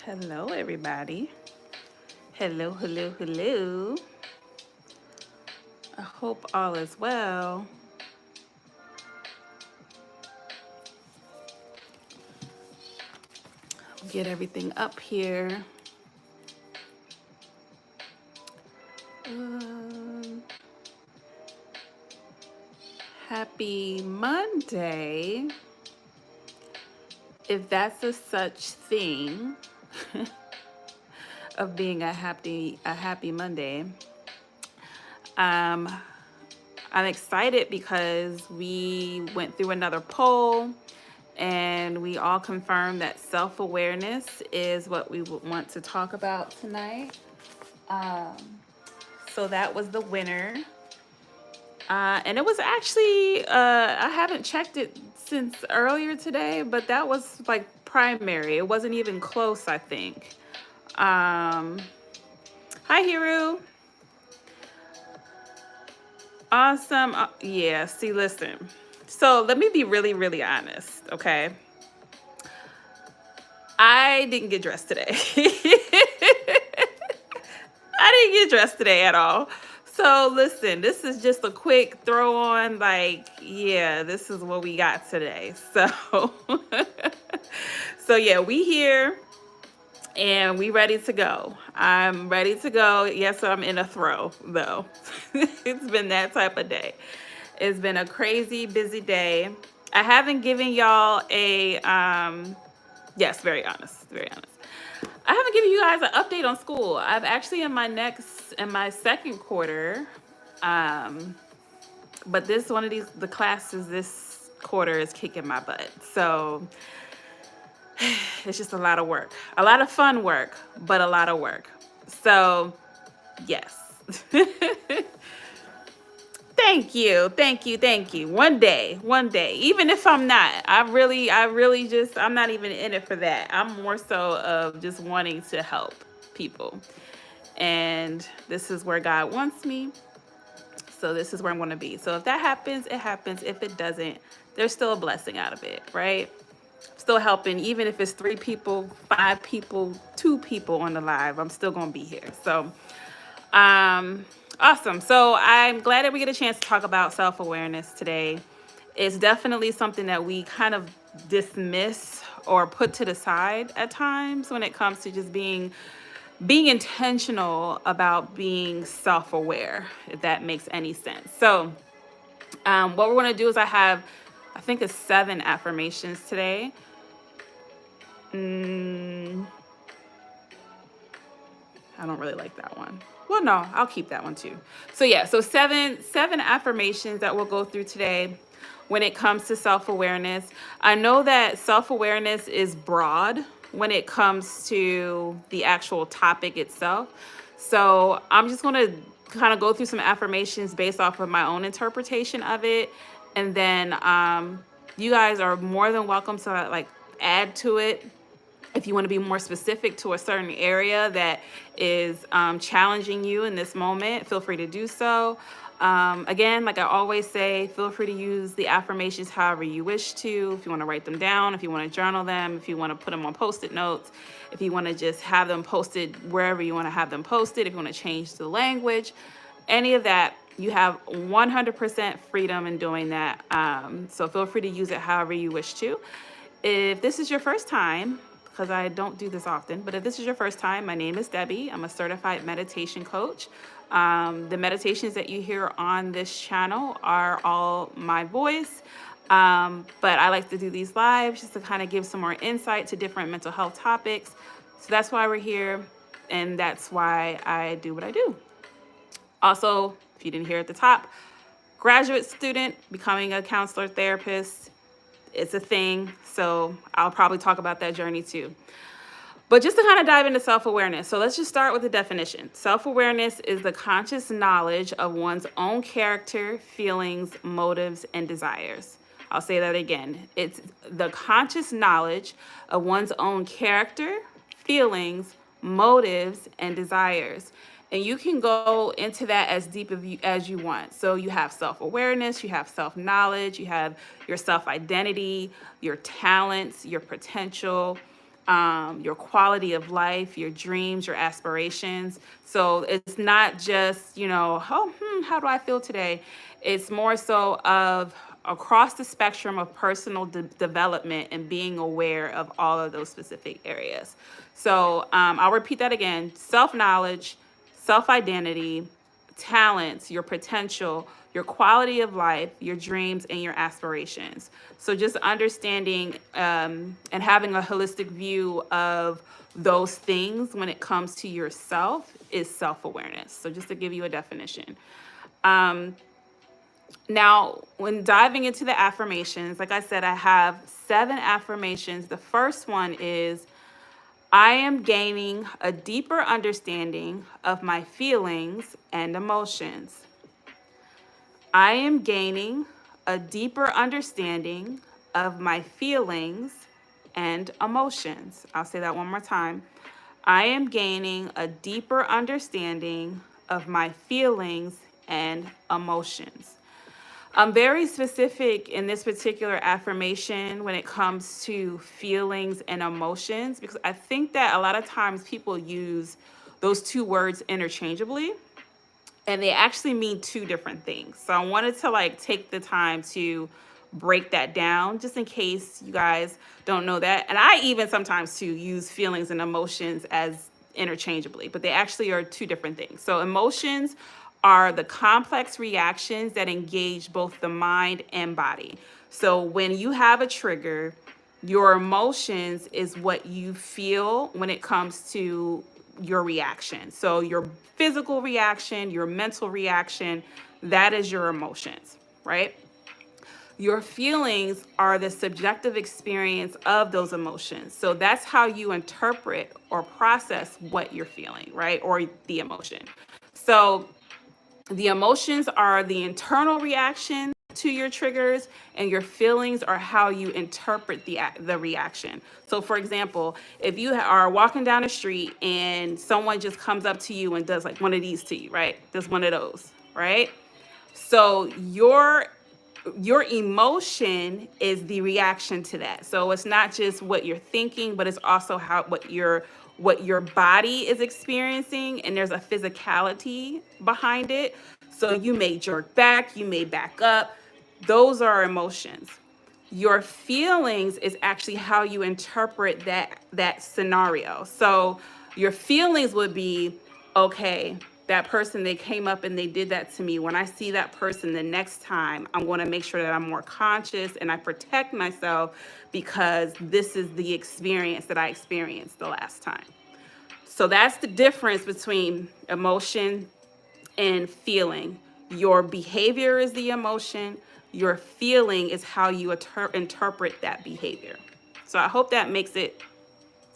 Hello, everybody. Hello, hello, hello. I hope all is well. Get everything up here. Um, Happy Monday, if that's a such thing of being a happy Monday. Um, I'm excited because we went through another poll and we all confirmed that self-awareness is what we would want to talk about tonight. Um, so that was the winner. And it was actually, I haven't checked it since earlier today, but that was like primary. It wasn't even close, I think. Hi, Hiru. Awesome. Yeah, see, listen. So let me be really, really honest, okay? I didn't get dressed today. I didn't get dressed today at all. So listen, this is just a quick throw on, like, yeah, this is what we got today. So, so yeah, we here and we ready to go. I'm ready to go. Yes, I'm in a throw though. It's been that type of day. It's been a crazy busy day. I haven't given y'all a yes, very honest, very honest. I haven't given you guys an update on school. I've actually in my second quarter, um, but this one of the classes this quarter is kicking my butt. So it's just a lot of work, a lot of fun work, but a lot of work. So yes. Thank you, thank you, thank you. One day, even if I'm not, I really just, I'm not even in it for that. I'm more so of just wanting to help people. And this is where God wants me. So this is where I'm going to be. So if that happens, it happens. If it doesn't, there's still a blessing out of it, right? Still helping, even if it's 3 people, 5 people, 2 people on the live, I'm still going to be here. So, awesome. So I'm glad that we get a chance to talk about self-awareness today. It's definitely something that we kind of dismiss or put to the side at times when it comes to just being intentional about being self-aware, if that makes any sense. So what we're going to do is I think it's 7 affirmations today. I don't really like that one. Well, no, I'll keep that one too. So yeah, so seven affirmations that we'll go through today when it comes to self-awareness. I know that self-awareness is broad when it comes to the actual topic itself. So I'm just going to kind of go through some affirmations based off of my own interpretation of it. And then you guys are more than welcome to like add to it if you want to be more specific to a certain area that is challenging you in this moment. Feel free to do so. Again, like I always say, feel free to use the affirmations however you wish to. If you want to write them down, if you want to journal them, if you want to put them on Post-it notes, if you want to just have them posted wherever you want to have them posted, if you want to change the language, any of that, you have 100% freedom in doing that. So feel free to use it however you wish to. If this is your first time, because I don't do this often, but if this is your first time, my name is Debbie. I'm a certified meditation coach. The meditations that you hear on this channel are all my voice, but I like to do these live just to kind of give some more insight to different mental health topics. So that's why we're here, and that's why I do what I do. Also, if you didn't hear at the top, graduate student, becoming a counselor, therapist, it's a thing. So I'll probably talk about that journey too. But just to kind of dive into self-awareness. So let's just start with the definition. Self-awareness is the conscious knowledge of one's own character, feelings, motives, and desires. I'll say that again. It's the conscious knowledge of one's own character, feelings, motives, and desires. And you can go into that as deep as you want. So you have self-awareness, you have self-knowledge, you have your self-identity, your talents, your potential, your quality of life, your dreams, your aspirations. So it's not just, how do I feel today? It's more so of across the spectrum of personal development and being aware of all of those specific areas. So I'll repeat that again: self knowledge, self identity, talents, your potential, your quality of life, your dreams, and your aspirations. So just understanding and having a holistic view of those things when it comes to yourself is self-awareness. So just to give you a definition. Now, when diving into the affirmations, like I said, I have 7 affirmations. The first one is, I am gaining a deeper understanding of my feelings and emotions. I am gaining a deeper understanding of my feelings and emotions. I'll say that one more time. I am gaining a deeper understanding of my feelings and emotions. I'm very specific in this particular affirmation when it comes to feelings and emotions, because I think that a lot of times people use those two words interchangeably, and they actually mean two different things. So I wanted to take the time to break that down just in case you guys don't know that. And I even sometimes too use feelings and emotions as interchangeably, but they actually are two different things. So emotions are the complex reactions that engage both the mind and body. So when you have a trigger, your emotions is what you feel when it comes to your reaction. So your physical reaction, your mental reaction, that is your emotions, right? Your feelings are the subjective experience of those emotions. So that's how you interpret or process what you're feeling, right? Or the emotion. So the emotions are the internal reaction to your triggers, and your feelings are how you interpret the reaction. So for example, if you are walking down the street and someone just comes up to you and does like one of these to you, right? Does one of those, right? So your emotion is the reaction to that. So it's not just what you're thinking, but it's also what your body is experiencing, and there's a physicality behind it. So you may jerk back, you may back up. Those are emotions. Your feelings is actually how you interpret that scenario. So your feelings would be, okay, that person, they came up and they did that to me. When I see that person the next time, I'm going to make sure that I'm more conscious and I protect myself, because this is the experience that I experienced the last time. So that's the difference between emotion and feeling. Your behavior is the emotion. Your feeling is how you interpret that behavior. So I hope that makes it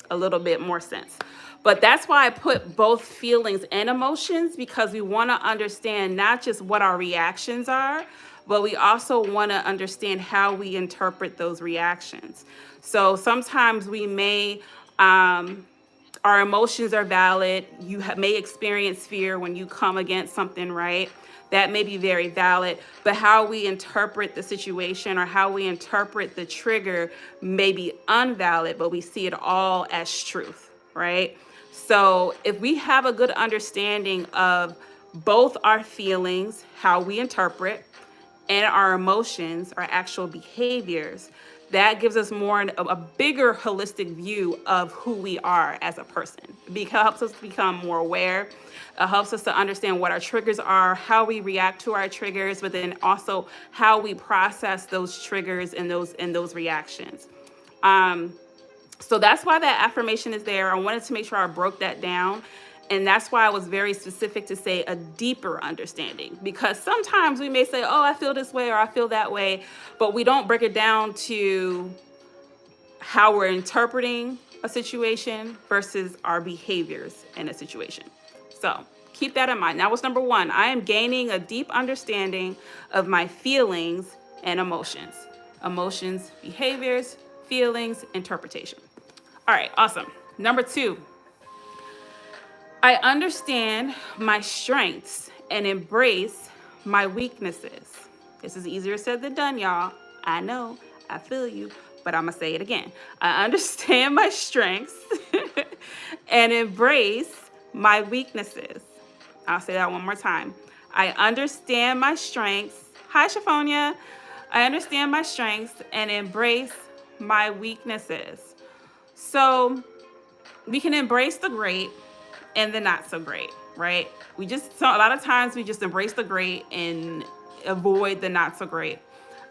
a little bit more sense. But that's why I put both feelings and emotions, because we want to understand not just what our reactions are, but we also want to understand how we interpret those reactions. So sometimes we may our emotions are valid. You may experience fear when you come against something, right? That may be very valid, but how we interpret the situation or how we interpret the trigger may be unvalid, but we see it all as truth, right? So if we have a good understanding of both our feelings, how we interpret, and our emotions, our actual behaviors, that gives us a bigger holistic view of who we are as a person. It helps us become more aware. It helps us to understand what our triggers are, how we react to our triggers, but then also how we process those triggers and those reactions. So that's why that affirmation is there. I wanted to make sure I broke that down. And that's why I was very specific to say a deeper understanding, because sometimes we may say, oh, I feel this way or I feel that way, but we don't break it down to how we're interpreting a situation versus our behaviors in a situation. So keep that in mind. That was number 1. I am gaining a deep understanding of my feelings and emotions. Emotions, behaviors, feelings, interpretation. All right, awesome. Number 2. I understand my strengths and embrace my weaknesses. This is easier said than done, y'all. I know, I feel you. but I'm going to say it again. I understand my strengths and embrace my weaknesses. I'll say that one more time. I understand my strengths. Hi, Shaphonia. I understand my strengths and embrace my weaknesses. So we can embrace the great and the not so great, right? A lot of times we just embrace the great and avoid the not so great.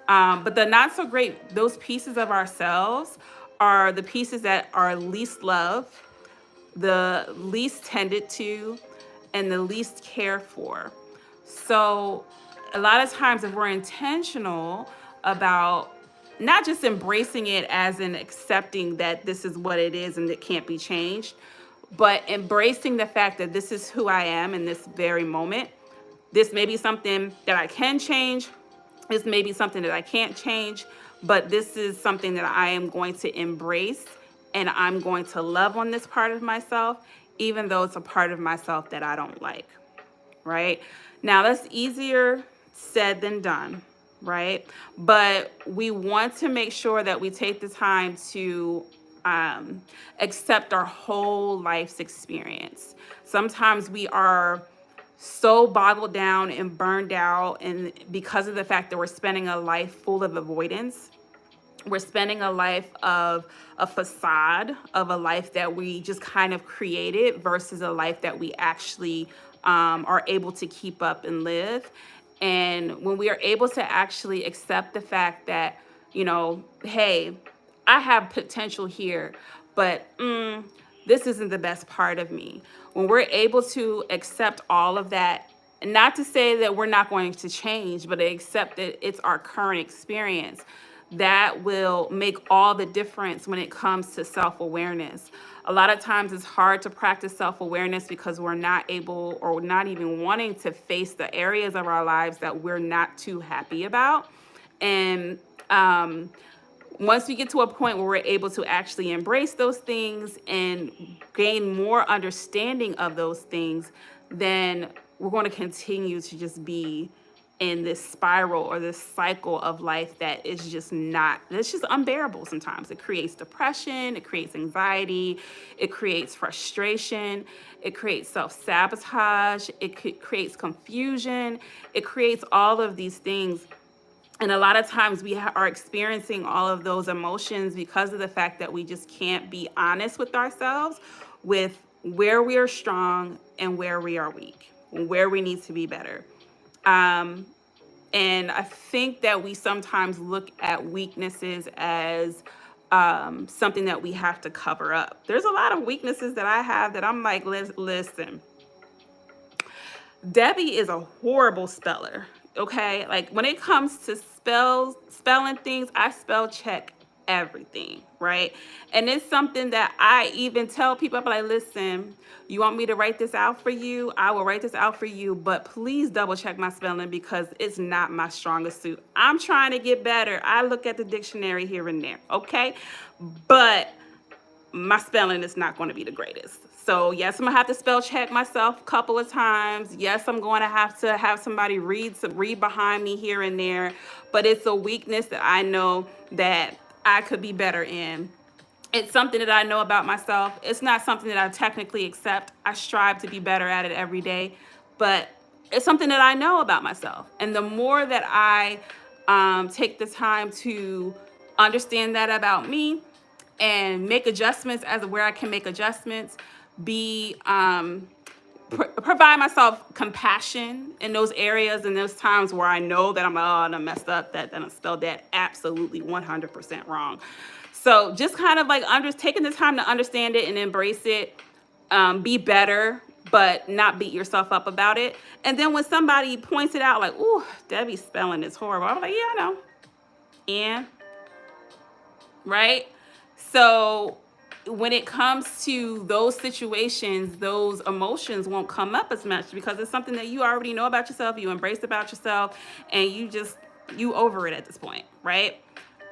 But the not so great, those pieces of ourselves are the pieces that are least loved, the least tended to, and the least cared for. So a lot of times if we're intentional about not just embracing it as in accepting that this is what it is and it can't be changed, but embracing the fact that this is who I am in this very moment. This may be something that I can change. This may be something that I can't change, but this is something that I am going to embrace, and I'm going to love on this part of myself, even though it's a part of myself that I don't like, right? Now, that's easier said than done, right? But we want to make sure that we take the time to accept our whole life's experience. Sometimes we are so boggled down and burned out, and because of the fact that we're spending a life full of avoidance, we're spending a life of a facade of a life that we just kind of created versus a life that we actually are able to keep up and live. And when we are able to actually accept the fact that, hey, I have potential here, but this isn't the best part of me. When we're able to accept all of that, not to say that we're not going to change, but to accept that it's our current experience, that will make all the difference when it comes to self-awareness. A lot of times it's hard to practice self-awareness because we're not able or not even wanting to face the areas of our lives that we're not too happy about. And once we get to a point where we're able to actually embrace those things and gain more understanding of those things, then we're going to continue to just be in this spiral or this cycle of life that is just it's just unbearable sometimes. It creates depression, it creates anxiety, it creates frustration, it creates self-sabotage, it creates confusion, it creates all of these things. And a lot of times we are experiencing all of those emotions because of the fact that we just can't be honest with ourselves with where we are strong and where we are weak, where we need to be better. And I think that we sometimes look at weaknesses as something that we have to cover up. There's a lot of weaknesses that I have that I'm like, listen, Debbie is a horrible speller. Okay, like when it comes to spelling things, I spell check everything, right? And it's something that I even tell people, I'm like, listen, you want me to write this out for you? I will write this out for you, but please double check my spelling because it's not my strongest suit. I'm trying to get better. I look at the dictionary here and there, okay? But my spelling is not going to be the greatest. So yes, I'm gonna have to spell check myself a couple of times. Yes, I'm going to have somebody read behind me here and there, but it's a weakness that I know that I could be better in. It's something that I know about myself. It's not something that I technically accept. I strive to be better at it every day, but it's something that I know about myself. And the more that I take the time to understand that about me and make adjustments as to where I can make adjustments, be provide myself compassion in those areas and those times where I know that I'm I messed up, that I spelled that absolutely 100% wrong. So just kind of like taking the time to understand it and embrace it, be better, but not beat yourself up about it. And then when somebody points it out, like, "Ooh, Debbie's spelling is horrible," I'm like, "Yeah, I know," and right. So when it comes to those situations, those emotions won't come up as much because it's something that you already know about yourself, you embrace about yourself, and you over it at this point, right?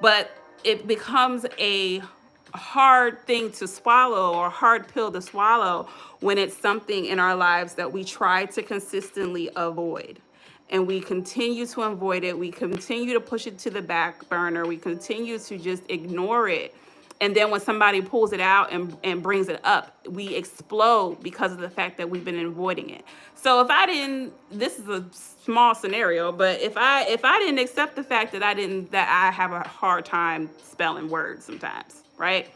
But it becomes a hard thing to swallow or hard pill to swallow when it's something in our lives that we try to consistently avoid. and we continue to avoid it. We continue to push it to the back burner. We continue to just ignore it. And then when somebody pulls it out and brings it up, we explode because of the fact that we've been avoiding it. So if I didn't, this is a small scenario, but if I didn't accept the fact that I have a hard time spelling words sometimes, right?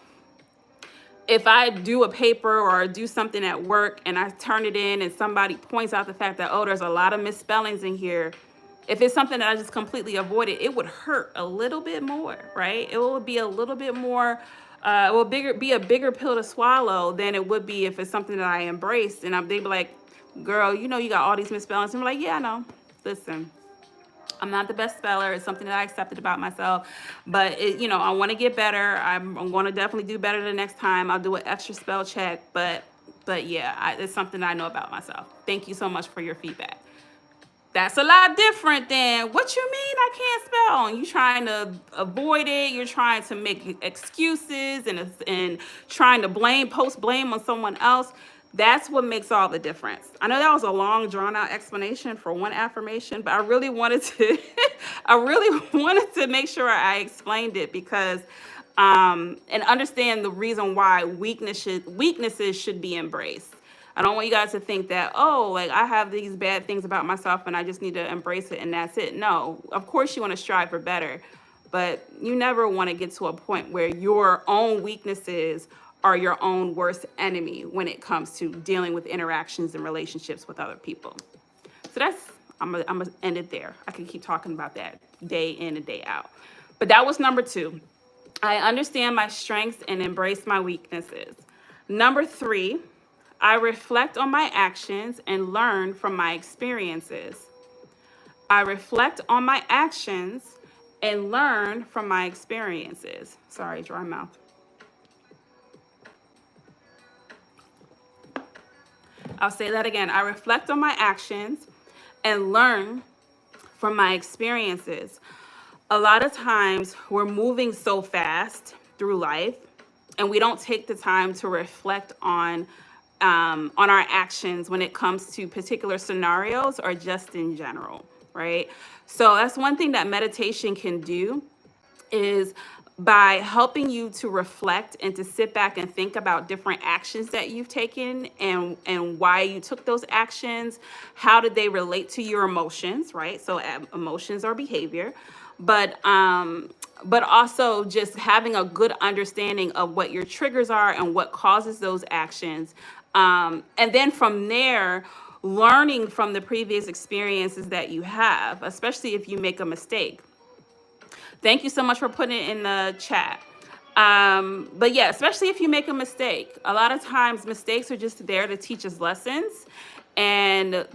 If I do a paper or do something at work and I turn it in and somebody points out the fact that, oh, there's a lot of misspellings in here, if it's something that I just completely avoided, it would hurt a little bit more, right? It will be a little bit more, it will be a bigger pill to swallow than it would be if it's something that I embraced. And they'd be like, girl, you know, you got all these misspellings. And I'm like, yeah, I know. Listen, I'm not the best speller. It's something that I accepted about myself, but I want to get better. I'm going to definitely do better the next time. I'll do an extra spell check, but yeah, it's something I know about myself. Thank you so much for your feedback. That's a lot different than what you mean I can't spell. And you trying to avoid it. You're trying to make excuses and trying to post blame on someone else. That's what makes all the difference. I know that was a long, drawn-out explanation for one affirmation, but I really wanted to, make sure I explained it because, and understand the reason why weaknesses should be embraced. I don't want you guys to think that, oh, like I have these bad things about myself and I just need to embrace it and that's it. No, of course you want to strive for better, but you never want to get to a point where your own weaknesses are your own worst enemy when it comes to dealing with interactions and relationships with other people. So I'm gonna end it there. I can keep talking about that day in and day out. But that was number 2. I understand my strengths and embrace my weaknesses. Number 3, I reflect on my actions and learn from my experiences. I reflect on my actions and learn from my experiences. Sorry, dry mouth. I'll say that again. I reflect on my actions and learn from my experiences. A lot of times we're moving so fast through life and we don't take the time to reflect on our actions when it comes to particular scenarios or just in general, right? So that's one thing that meditation can do, is by helping you to reflect and to sit back and think about different actions that you've taken and why you took those actions. How did they relate to your emotions, right? So emotions are behavior, but also just having a good understanding of what your triggers are and what causes those actions. And then from there, learning from the previous experiences that you have, especially if you make a mistake. Thank you so much for putting it in the chat. But yeah, especially if you make a mistake. A lot of times mistakes are just there to teach us lessons. And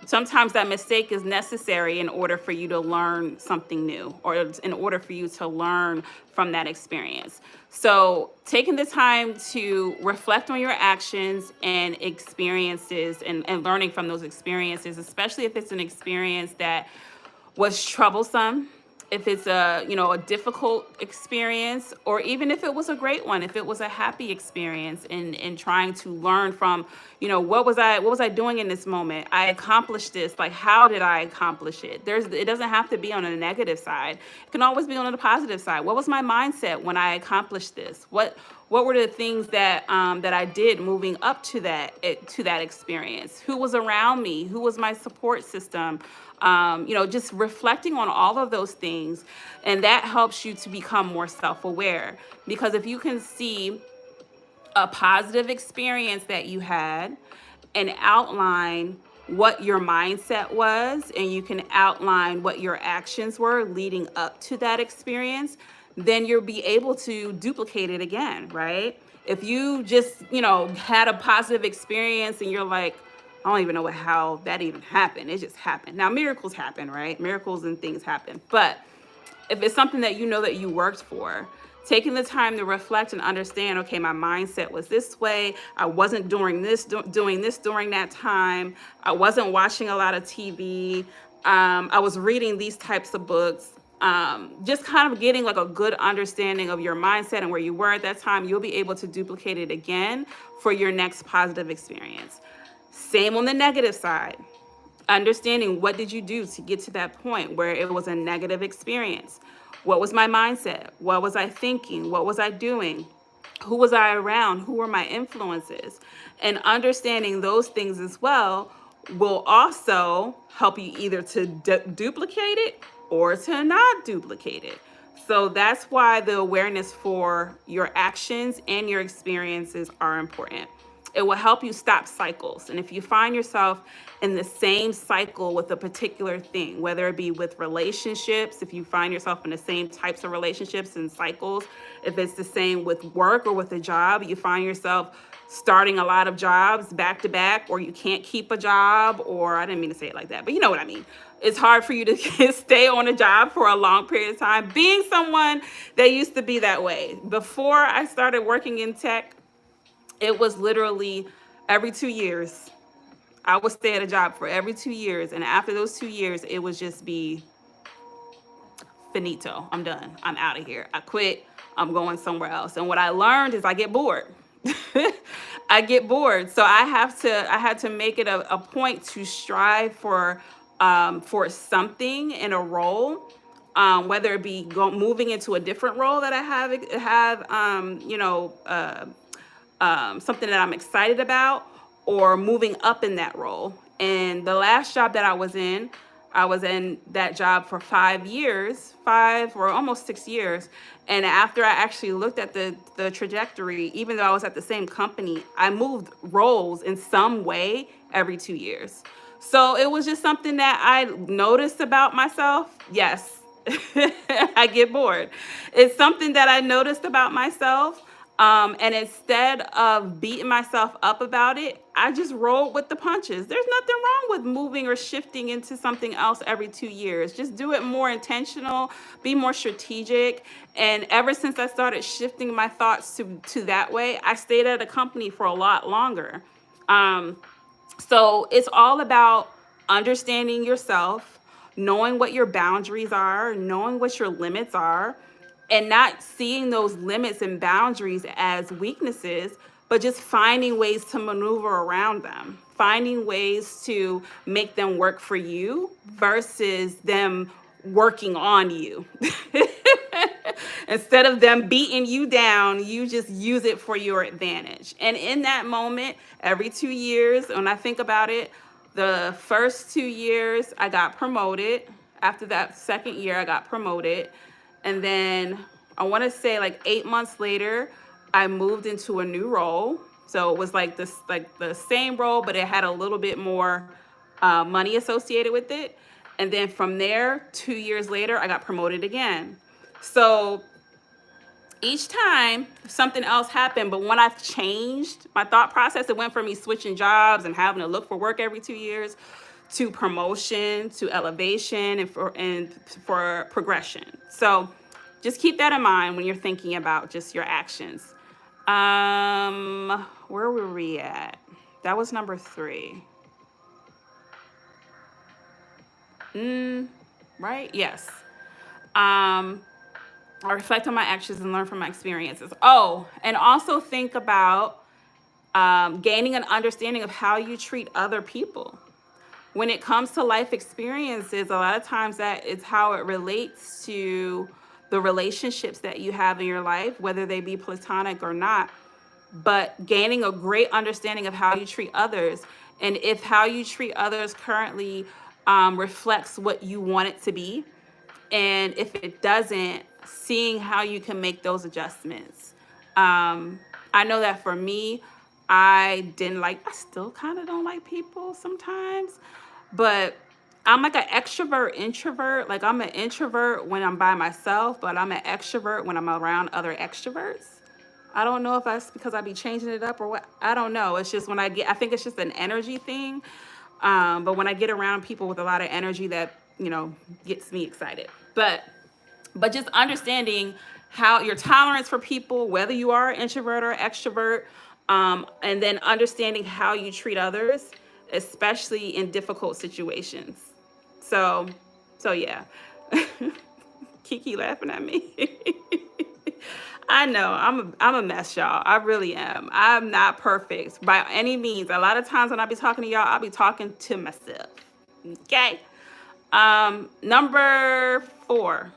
sometimes that mistake is necessary in order for you to learn something new, or in order for you to learn from that experience. So taking the time to reflect on your actions and experiences and learning from those experiences, especially if it's an experience that was troublesome, if it's a difficult experience, or even if it was a great one, if it was a happy experience, in trying to learn from, what was I doing in this moment? I accomplished this. Like, how did I accomplish it? It doesn't have to be on a negative side. It can always be on the positive side. What was my mindset when I accomplished this? What were the things that I did moving up to that experience? Who was around me? Who was my support system? Just reflecting on all of those things. And that helps you to become more self-aware. Because if you can see a positive experience that you had and outline what your mindset was, and you can outline what your actions were leading up to that experience, then you'll be able to duplicate it again, right? If you just, had a positive experience and you're like, I don't even know how that even happened. It just happened. Now, miracles happen, right? Miracles and things happen. But if it's something that you know that you worked for, taking the time to reflect and understand, okay, my mindset was this way. I wasn't doing this during that time. I wasn't watching a lot of TV. I was reading these types of books. Just kind of getting like a good understanding of your mindset and where you were at that time, you'll be able to duplicate it again for your next positive experience. Same on the negative side. Understanding what did you do to get to that point where it was a negative experience. What was my mindset? What was I thinking? What was I doing? Who was I around? Who were my influences? And understanding those things as well will also help you either to duplicate it or to not duplicate it. So that's why the awareness for your actions and your experiences are important. It will help you stop cycles. And if you find yourself in the same cycle with a particular thing, whether it be with relationships, if you find yourself in the same types of relationships and cycles, if it's the same with work or with a job, you find yourself starting a lot of jobs back to back, or you can't keep a job, or I didn't mean to say it like that, but you know what I mean. It's hard for you to stay on a job for a long period of time. Being someone that used to be that way, before I started working in tech, it was literally every 2 years. I would stay at a job for every 2 years. And after those 2 years, it would just be finito. I'm done. I'm out of here. I quit. I'm going somewhere else. And what I learned is I get bored. I get bored. So I had to make it a point to strive for something in a role, whether it be moving into a different role that I have something that I'm excited about, or moving up in that role. And the last job that I was in that job for 5 years, 5 or almost 6 years. And after I actually looked at the trajectory, even though I was at the same company, I moved roles in some way every 2 years. So it was just something that I noticed about myself. Yes, I get bored. It's something that I noticed about myself. And instead of beating myself up about it, I just rolled with the punches. There's nothing wrong with moving or shifting into something else every 2 years. Just do it more intentional, be more strategic. And ever since I started shifting my thoughts to that way, I stayed at a company for a lot longer. So it's all about understanding yourself, knowing what your boundaries are, knowing what your limits are, and not seeing those limits and boundaries as weaknesses, but just finding ways to maneuver around them, finding ways to make them work for you versus them working on you. Instead of them beating you down, you just use it for your advantage. And in that moment, every 2 years, when I think about it, the first 2 years I got promoted. After that second year, I got promoted. And then I want to say like 8 months later, I moved into a new role. So it was like this, like the same role, but it had a little bit more money associated with it. And then from there, 2 years later, I got promoted again. So each time something else happened, but when I've changed my thought process, it went from me switching jobs and having to look for work every 2 years to promotion, to elevation, and for progression. So just keep that in mind when you're thinking about just your actions. Where were we at? That was number 3. Right? Yes. I reflect on my actions and learn from my experiences. Oh, and also think about gaining an understanding of how you treat other people. When it comes to life experiences, a lot of times that is how it relates to the relationships that you have in your life, whether they be platonic or not. But gaining a great understanding of how you treat others, and if how you treat others currently reflects what you want it to be, and if it doesn't, seeing how you can make those adjustments. I know that for me, I still kind of don't like people sometimes, but I'm like an extrovert introvert. Like I'm an introvert when I'm by myself, but I'm an extrovert when I'm around other extroverts. I don't know if that's because I be changing it up or what. I don't know. It's just I think it's just an energy thing. But when I get around people with a lot of energy, that, gets me excited. But just understanding how your tolerance for people, whether you are an introvert or extrovert, and then understanding how you treat others, especially in difficult situations. So yeah. Kiki laughing at me. I know I'm a mess, y'all. I really am. I'm not perfect by any means. A lot of times when I be talking to y'all, I'll be talking to myself. Okay. Number 4.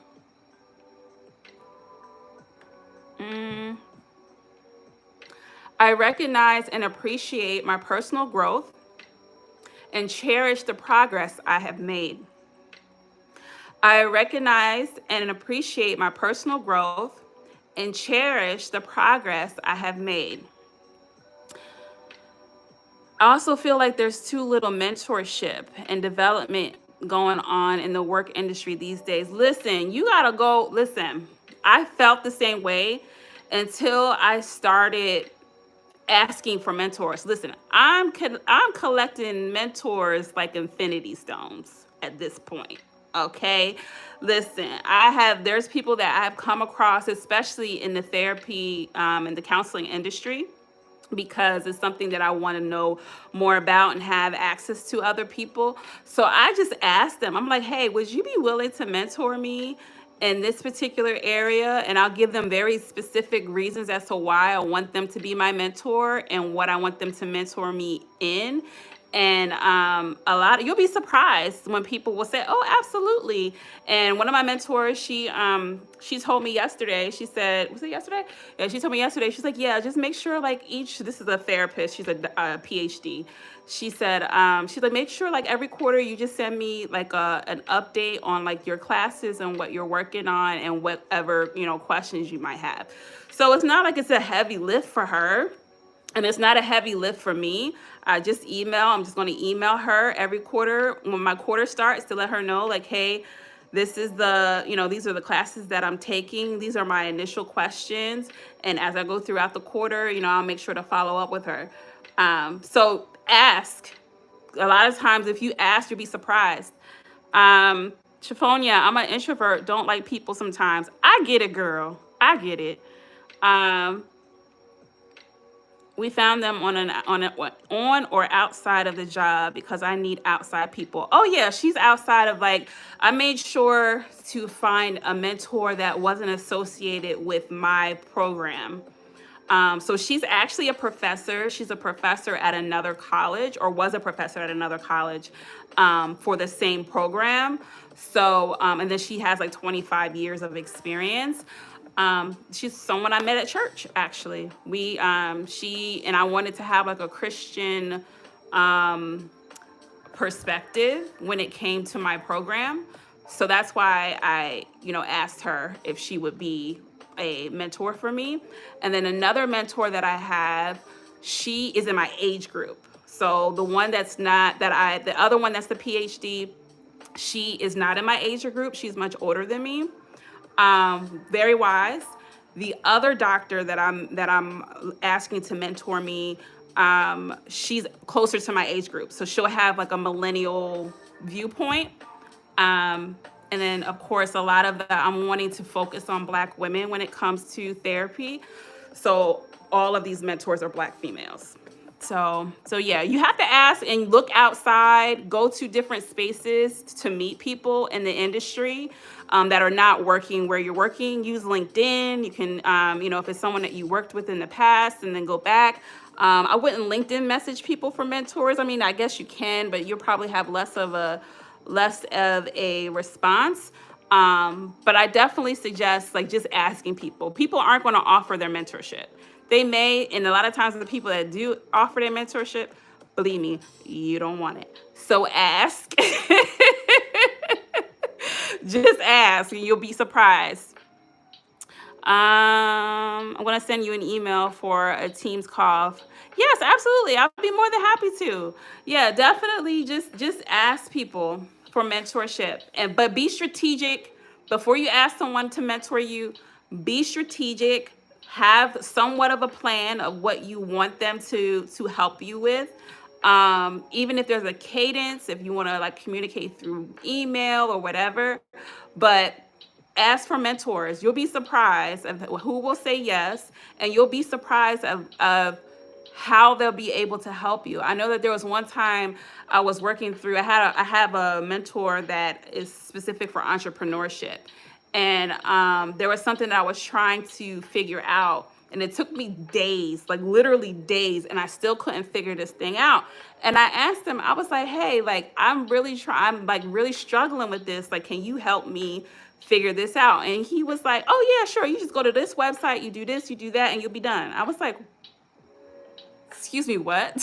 Mm, I recognize and appreciate my personal growth and cherish the progress I have made. I recognize and appreciate my personal growth and cherish the progress I have made. I also feel like there's too little mentorship and development going on in the work industry these days. Listen, you gotta go. Listen, I felt the same way until I started asking for mentors. Listen, I'm collecting mentors like infinity stones at this point. Okay, listen, there's people that I've come across, especially in the therapy and the counseling industry, because it's something that I want to know more about and have access to other people. So I just asked them, I'm like, hey, would you be willing to mentor me in this particular area? And I'll give them very specific reasons as to why I want them to be my mentor and what I want them to mentor me in. And you'll be surprised when people will say, "Oh, absolutely." And one of my mentors, she told me yesterday. She said, "Was it yesterday?" Yeah, she told me yesterday. She's like, "Yeah, just make sure like each." This is a therapist. She's a PhD. She said, she's like, "Make sure like every quarter you just send me like an update on like your classes and what you're working on and whatever questions you might have." So it's not like it's a heavy lift for her, and it's not a heavy lift for me. I'm just going to email her every quarter when my quarter starts to let her know, like, hey, these are the classes that I'm taking. These are my initial questions. And as I go throughout the quarter, I'll make sure to follow up with her. So ask. A lot of times, if you ask, you'll be surprised. Chifonia, I'm an introvert, don't like people sometimes. I get it, girl. I get it. Um, we found them on or outside of the job because I need outside people. Oh yeah, she's outside of like I made sure to find a mentor that wasn't associated with my program. So she's actually a professor. She's a professor at another college, or was a professor at another college, for the same program. So, and then she has like 25 years of experience. She's someone I met at church, actually. She and I wanted to have like a Christian um, perspective when it came to my program. So that's why I, asked her if she would be a mentor for me. And then another mentor that I have, she is in my age group. So the one that's not the other one that's the PhD, she is not in my age group. She's much older than me. Very wise. The other doctor that I'm asking to mentor me, she's closer to my age group, so she'll have like a millennial viewpoint. Um, and then, of course, a lot of I'm wanting to focus on Black women when it comes to therapy. So all of these mentors are Black females. So yeah, you have to ask and look outside, go to different spaces to meet people in the industry that are not working where you're working. Use LinkedIn. You can, if it's someone that you worked with in the past, and then go back. I wouldn't LinkedIn message people for mentors. I mean, I guess you can, but you'll probably have less of a response. But I definitely suggest like just asking people. People aren't going to offer their mentorship. They may, and a lot of times the people that do offer their mentorship, believe me, you don't want it. So ask. Just ask, and you'll be surprised. I'm gonna send you an email for a Teams call. Yes, absolutely. I'll be more than happy to. Yeah, definitely. Just ask people for mentorship, but be strategic before you ask someone to mentor you. Be strategic. Have somewhat of a plan of what you want them to help you with. Even if there's a cadence, if you want to like communicate through email or whatever, but ask for mentors. You'll be surprised of who will say yes, and you'll be surprised of how they'll be able to help you. I know that there was one time I was working through. I have a mentor that is specific for entrepreneurship, And there was something that I was trying to figure out, and it took me days, like literally days, and I still couldn't figure this thing out. And I asked him, I was like, hey, like I'm like really struggling with this. Like, can you help me figure this out? And he was like, oh yeah, sure. You just go to this website, you do this, you do that, and you'll be done. I was like, excuse me, what?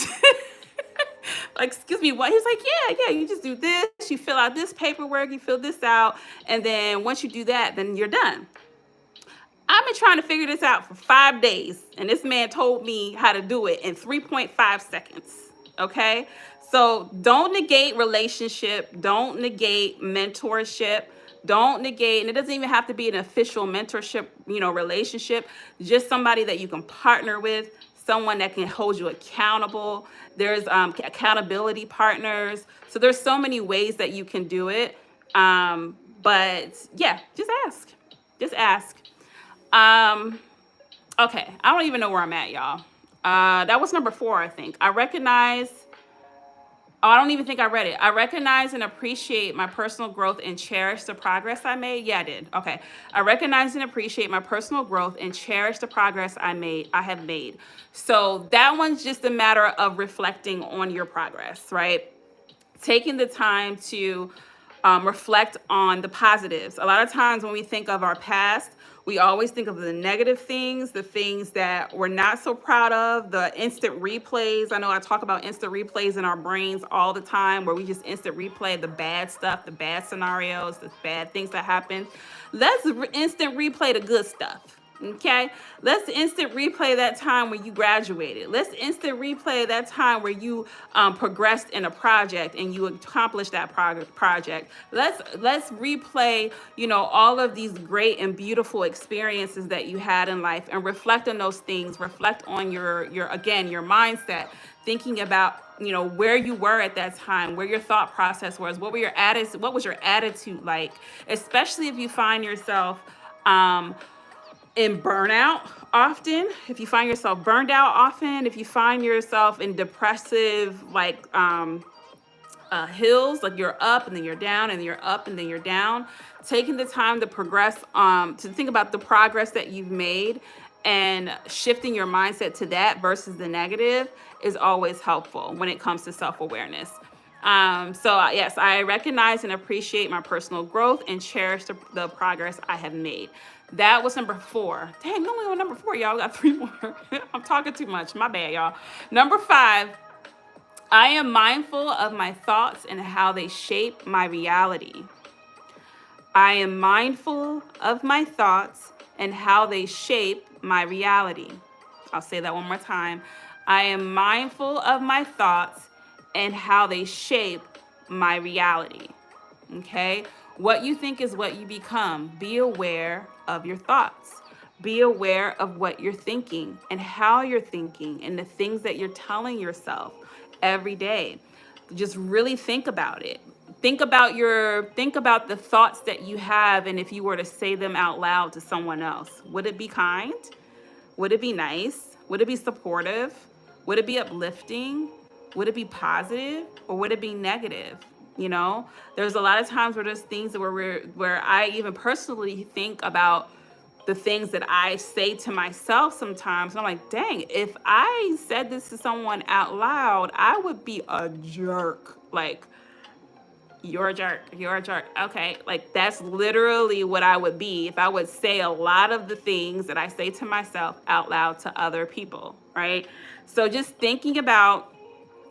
Like, excuse me, what? He was like, yeah, you just do this, you fill out this paperwork, you fill this out, and then once you do that, then you're done. I've been trying to figure this out for 5 days, and this man told me how to do it in 3.5 seconds. Okay? So don't negate relationship, don't negate mentorship, don't negate, and it doesn't even have to be an official mentorship, relationship, just somebody that you can partner with, someone that can hold you accountable. There's accountability partners. So there's so many ways that you can do it. But yeah, just ask. Just ask. Okay, I don't even know where I'm at, y'all. That was number 4, I think. I don't even think I read it. I recognize and appreciate my personal growth and cherish the progress I made. Yeah, I did. Okay. I recognize and appreciate my personal growth and cherish the progress I have made. So that one's just a matter of reflecting on your progress, right? Taking the time to reflect on the positives. A lot of times when we think of our past, we always think of the negative things, the things that we're not so proud of, the instant replays. I know I talk about instant replays in our brains all the time, where we just instant replay the bad stuff, the bad scenarios, the bad things that happen. Let's instant replay the good stuff. Okay, let's instant replay that time when you graduated. Let's instant replay that time where you progressed in a project and you accomplished that project. Let's replay, all of these great and beautiful experiences that you had in life, and reflect on those things. Reflect on your mindset, thinking about where you were at that time, where your thought process was, what was your attitude like, especially if you find yourself in burnout often, if you find yourself burned out often, if you find yourself in depressive hills, like you're up and then you're down and you're up and then you're down, taking the time to progress, to think about the progress that you've made and shifting your mindset to that versus the negative is always helpful when it comes to self-awareness. Yes, I recognize and appreciate my personal growth and cherish the progress I have made. That was number 4. Dang, only on number 4, y'all. We got 3 more. I'm talking too much. My bad, y'all. Number 5, I am mindful of my thoughts and how they shape my reality. I am mindful of my thoughts and how they shape my reality. I'll say that one more time. I am mindful of my thoughts and how they shape my reality. Okay? What you think is what you become. Be aware of your thoughts. Be aware of what you're thinking and how you're thinking and the things that you're telling yourself every day. Just really think about it. Think about the thoughts that you have, and if you were to say them out loud to someone else, would it be kind? Would it be nice? Would it be supportive? Would it be uplifting? Would it be positive, or would it be negative? There's a lot of times where there's things where I even personally think about the things that I say to myself sometimes. And I'm like, dang, if I said this to someone out loud, I would be a jerk. Like, you're a jerk. You're a jerk. Okay. Like, that's literally what I would be if I would say a lot of the things that I say to myself out loud to other people. Right. So just thinking about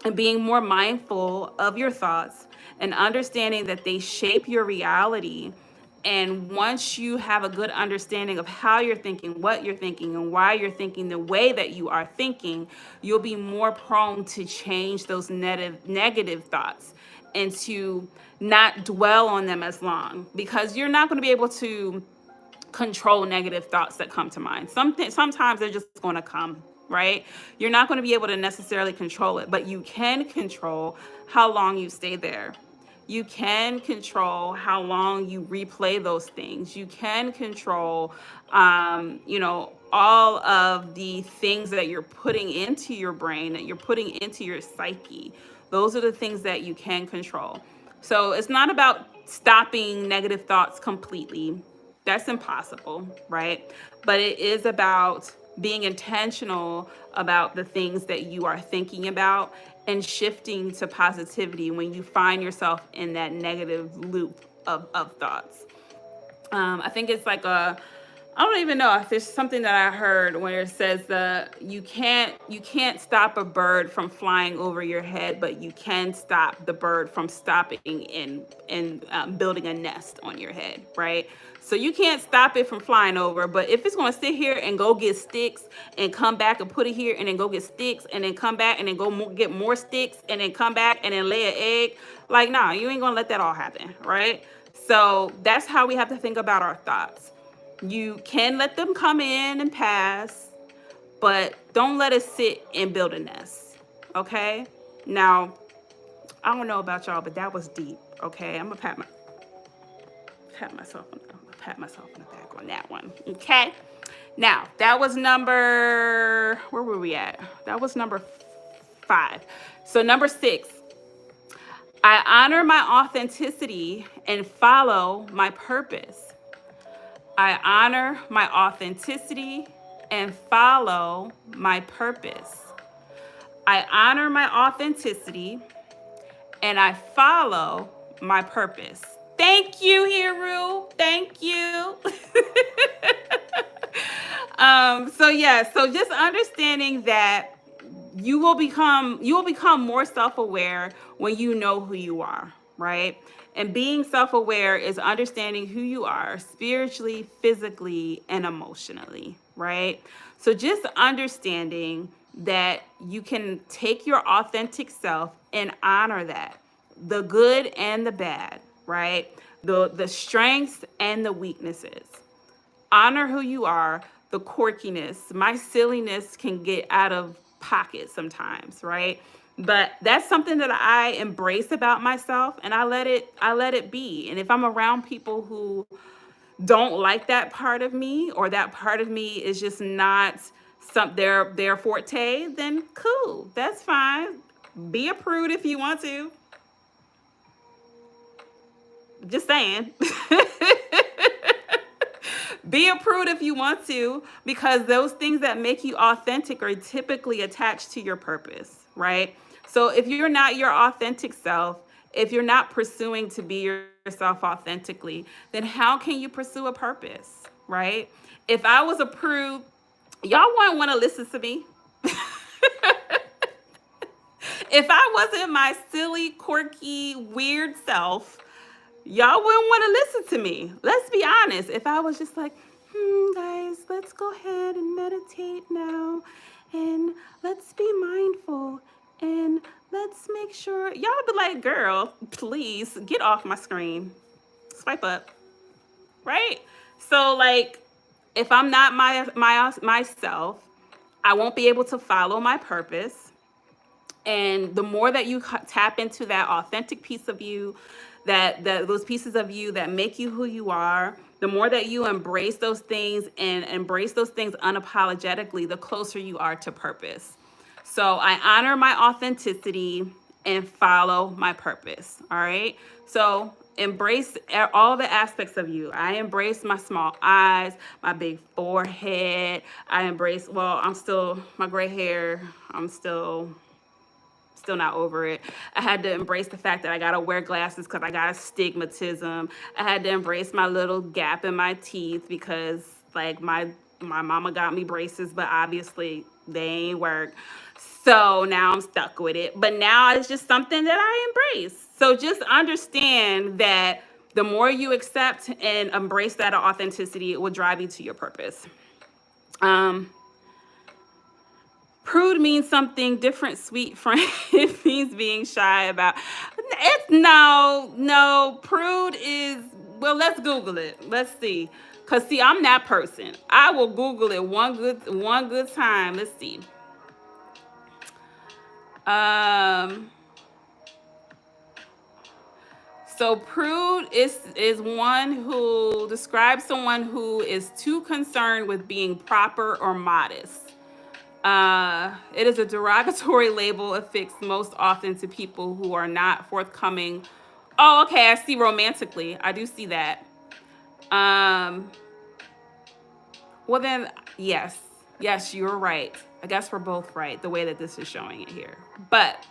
and being more mindful of your thoughts and understanding that they shape your reality. And once you have a good understanding of how you're thinking, what you're thinking, and why you're thinking the way that you are thinking, you'll be more prone to change those negative thoughts and to not dwell on them as long, because you're not going to be able to control negative thoughts that come to mind. Sometimes they're just going to come, right? You're not going to be able to necessarily control it, but you can control how long you stay there. You can control how long you replay those things. You can control, all of the things that you're putting into your brain, that you're putting into your psyche. Those are the things that you can control. So it's not about stopping negative thoughts completely. That's impossible, right? But it is about being intentional about the things that you are thinking about and shifting to positivity when you find yourself in that negative loop of thoughts. I think it's like I don't even know if there's something that I heard where it says that you can't stop a bird from flying over your head, but you can stop the bird from stopping and building a nest on your head, right? So you can't stop it from flying over, but if it's going to sit here and go get sticks and come back and put it here and then go get sticks and then come back and then get more sticks and then come back and then lay an egg, like, nah, you ain't going to let that all happen, right? So that's how we have to think about our thoughts. You can let them come in and pass, but don't let it sit and build a nest. Okay? Now, I don't know about y'all, but that was deep. Okay? I'm gonna pat myself on the back on that one. Okay? Now, that was where were we at? That was number 5. So number 6, I honor my authenticity and follow my purpose. I honor my authenticity and follow my purpose. I honor my authenticity and I follow my purpose. Thank you, Hiru. Thank you. So just understanding that you will become more self-aware when you know who you are, right? And being self-aware is understanding who you are spiritually, physically, and emotionally, right? So just understanding that you can take your authentic self and honor that, the good and the bad, right? The strengths and the weaknesses. Honor who you are, the quirkiness. My silliness can get out of pocket sometimes, right? But that's something that I embrace about myself and I let it be. And if I'm around people who don't like that part of me, or that part of me is just not their forte, then cool. That's fine. Be a prude if you want to. Just saying. Be a prude if you want to, because those things that make you authentic are typically attached to your purpose, right? So if you're not your authentic self, if you're not pursuing to be yourself authentically, then how can you pursue a purpose, right? If I was a prude, y'all wouldn't want to listen to me. If I wasn't my silly, quirky, weird self, y'all wouldn't want to listen to me. Let's be honest. If I was just like, guys, let's go ahead and meditate now, and let's be mindful, and let's make sure, y'all be like, girl, please get off my screen. Swipe up, right? So like, if I'm not myself, I won't be able to follow my purpose. And the more that you tap into that authentic piece of you, that those pieces of you that make you who you are, the more that you embrace those things and embrace those things unapologetically, the closer you are to purpose. So I honor my authenticity and follow my purpose. All right. So embrace all the aspects of you. I embrace my small eyes, my big forehead. I embrace, my gray hair, I'm still not over it. I had to embrace the fact that I gotta wear glasses because I got astigmatism. I had to embrace my little gap in my teeth because like my mama got me braces, but obviously they ain't work. So now I'm stuck with it. But now it's just something that I embrace. So just understand that the more you accept and embrace that authenticity, it will drive you to your purpose. Prude means something different, sweet friend. It means being shy about. It's no. Prude is, well, let's Google it. Let's see. Cause see, I'm that person. I will Google it one good time. Let's see. So prude is one who describes someone who is too concerned with being proper or modest. It is a derogatory label affixed most often to people who are not forthcoming. Oh, okay, I see romantically. I do see that. Um, well then, yes. Yes, you're right. I guess we're both right, the way that this is showing it here. But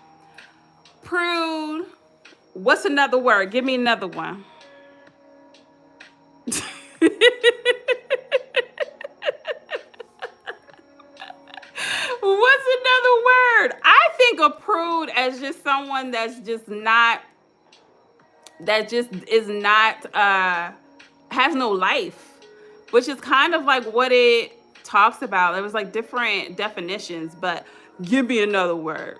prude, what's another word? Give me another one. What's another word? I think of prude as just someone that's just not, that just is not, has no life, which is kind of like what it talks about. There was like different definitions, but give me another word.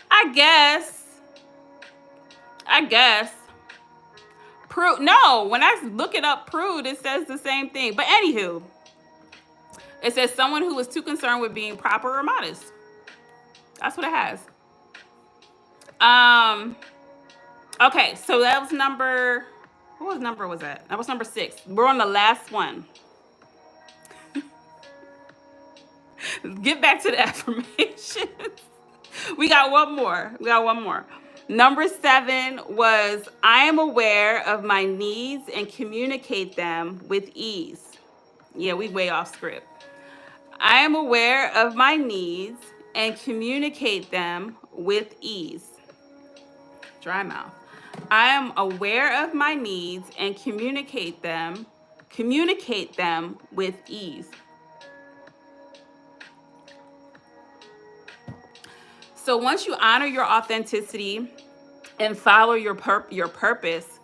I guess. I guess. Prude. No, when I look it up, prude, it says the same thing. But anywho, it says someone who is too concerned with being proper or modest. That's what it has. Um. Okay, so that was number. What number was that? That was number 6. We're on the last one. Get back to the affirmations. We got one more. Number 7 was, I am aware of my needs and communicate them with ease. Yeah, we way off script. I am aware of my needs and communicate them with ease. Dry mouth. I am aware of my needs and communicate them with ease. So once you honor your authenticity and follow your purpose,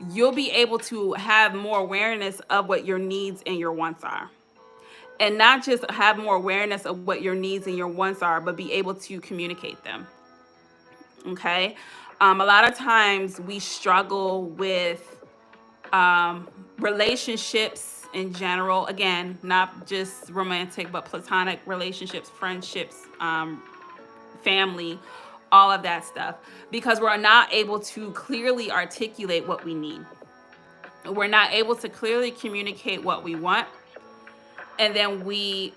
you'll be able to have more awareness of what your needs and your wants are. And not just have more awareness of what your needs and your wants are, but be able to communicate them. Okay? A lot of times we struggle with relationships in general. Again, not just romantic, but platonic relationships, friendships, family, all of that stuff, because we're not able to clearly articulate what we need. We're not able to clearly communicate what we want. And then we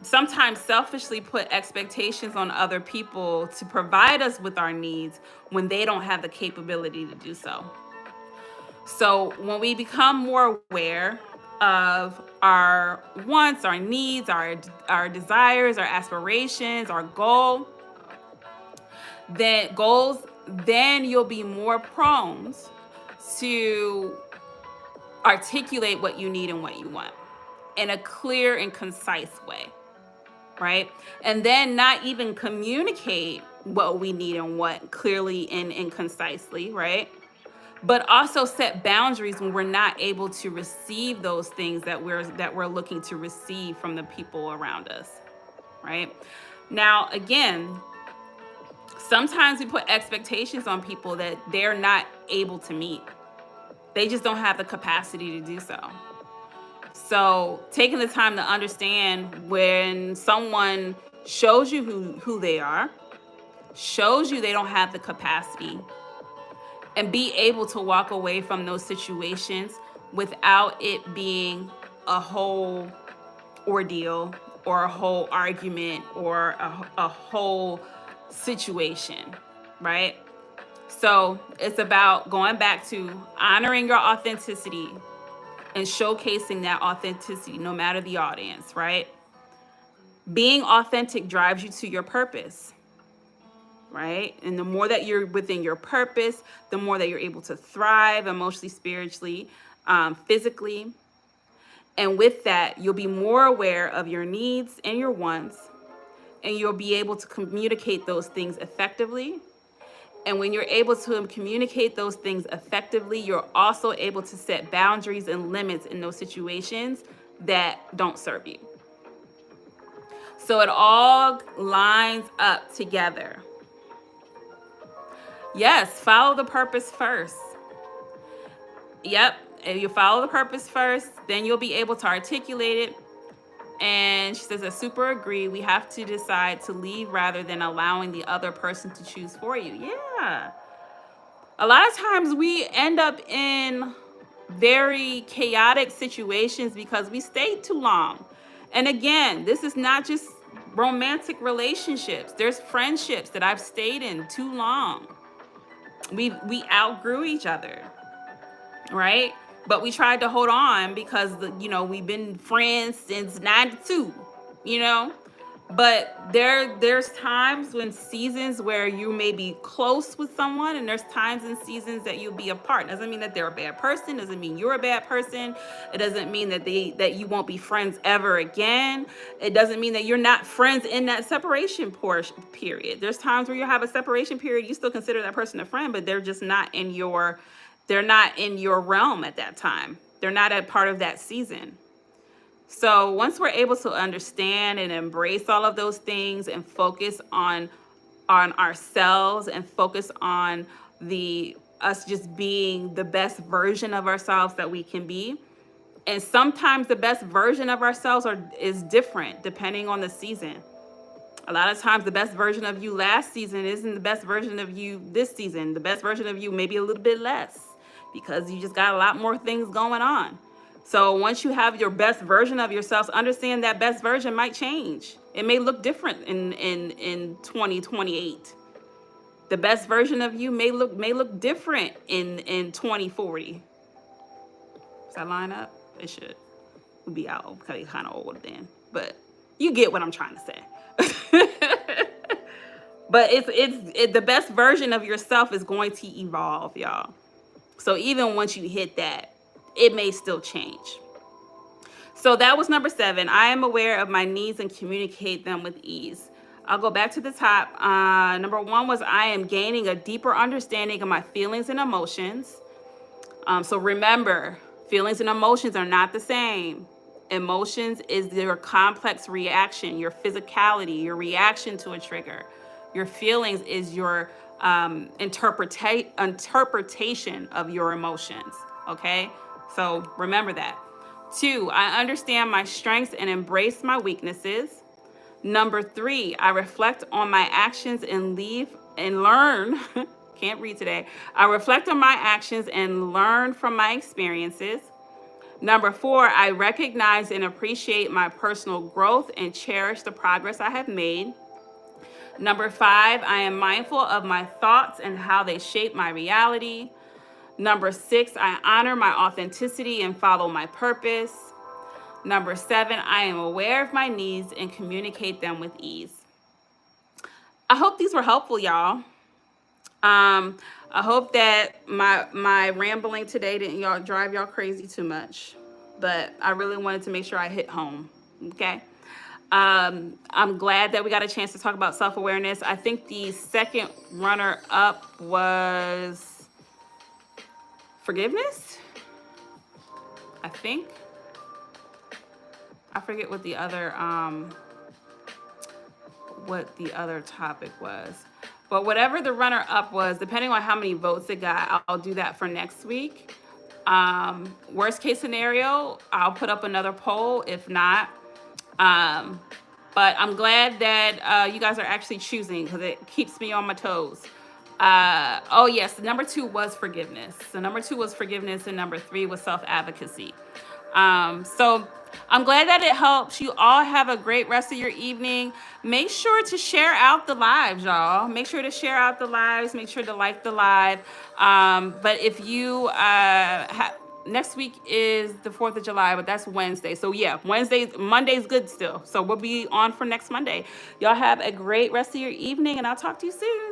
sometimes selfishly put expectations on other people to provide us with our needs when they don't have the capability to do so. So when we become more aware of our wants, our needs, our desires, our aspirations, our goals, then you'll be more prone to articulate what you need and what you want in a clear and concise way, right? And then not even communicate what we need and what clearly and concisely, right? But also set boundaries when we're not able to receive those things that we're looking to receive from the people around us, right? Now, again, sometimes we put expectations on people that they're not able to meet. They just don't have the capacity to do so. So taking the time to understand when someone shows you who they are, shows you they don't have the capacity, and be able to walk away from those situations without it being a whole ordeal or a whole argument or a whole situation, right? So it's about going back to honoring your authenticity and showcasing that authenticity no matter the audience, right? Being authentic drives you to your purpose, right? And the more that you're within your purpose, the more that you're able to thrive emotionally, spiritually, physically. And with that, you'll be more aware of your needs and your wants, and you'll be able to communicate those things effectively. And when you're able to communicate those things effectively, you're also able to set boundaries and limits in those situations that don't serve you. So it all lines up together. Yes, follow the purpose first. Yep, if you follow the purpose first, then you'll be able to articulate it. And she says, I super agree. We have to decide to leave rather than allowing the other person to choose for you. Yeah. A lot of times we end up in very chaotic situations because we stayed too long. And again, this is not just romantic relationships. There's friendships that I've stayed in too long. We outgrew each other, right? But we tried to hold on because we've been friends since '92, you know. But there's times when seasons where you may be close with someone, and there's times and seasons that you'll be apart. Doesn't mean that they're a bad person. Doesn't mean you're a bad person. It doesn't mean that you won't be friends ever again. It doesn't mean that you're not friends in that separation period. There's times where you have a separation period. You still consider that person a friend, but they're just not in your realm at that time. They're not a part of that season. So once we're able to understand and embrace all of those things and focus on ourselves and focus on us just being the best version of ourselves that we can be. And sometimes the best version of ourselves is different depending on the season. A lot of times the best version of you last season isn't the best version of you this season. The best version of you maybe a little bit less because you just got a lot more things going on. So once you have your best version of yourself, understand that best version might change. It may look different in 2028. The best version of you may look different in 2040. Does that line up? It should. We'll be out because kind of old then. But you get what I'm trying to say. But it's the best version of yourself is going to evolve, y'all. So even once you hit that, it may still change. So that was number 7. I am aware of my needs and communicate them with ease. I'll go back to the top. Number 1 was I am gaining a deeper understanding of my feelings and emotions. So remember, feelings and emotions are not the same. Emotions is your complex reaction, your physicality, your reaction to a trigger. Your feelings is your interpretation of your emotions, okay? So remember that. 2, I understand my strengths and embrace my weaknesses. Number 3, I reflect on my actions and learn. Can't read today. I reflect on my actions and learn from my experiences. Number 4, I recognize and appreciate my personal growth and cherish the progress I have made. Number 5, I am mindful of my thoughts and how they shape my reality. Number 6, I honor my authenticity and follow my purpose. Number 7, I am aware of my needs and communicate them with ease. I hope these were helpful, y'all. I hope that my rambling today didn't drive y'all crazy too much, but I really wanted to make sure I hit home, okay? I'm glad that we got a chance to talk about self-awareness. I think the second runner-up was forgiveness, I think. I forget what the other topic was. But whatever the runner-up was, depending on how many votes it got, I'll do that for next week. Worst case scenario, I'll put up another poll. If not, but I'm glad that you guys are actually choosing because it keeps me on my toes. Oh yes, number 2 was forgiveness. So number 2 was forgiveness, and number 3 was self-advocacy. So I'm glad that it helps. You all have a great rest of your evening. Make sure to share out the lives, y'all. Make sure to share out the lives. Make sure to like the live. But if you next week is the 4th of July, but that's Wednesday. So yeah, Monday's good still. So we'll be on for next Monday. Y'all have a great rest of your evening, and I'll talk to you soon.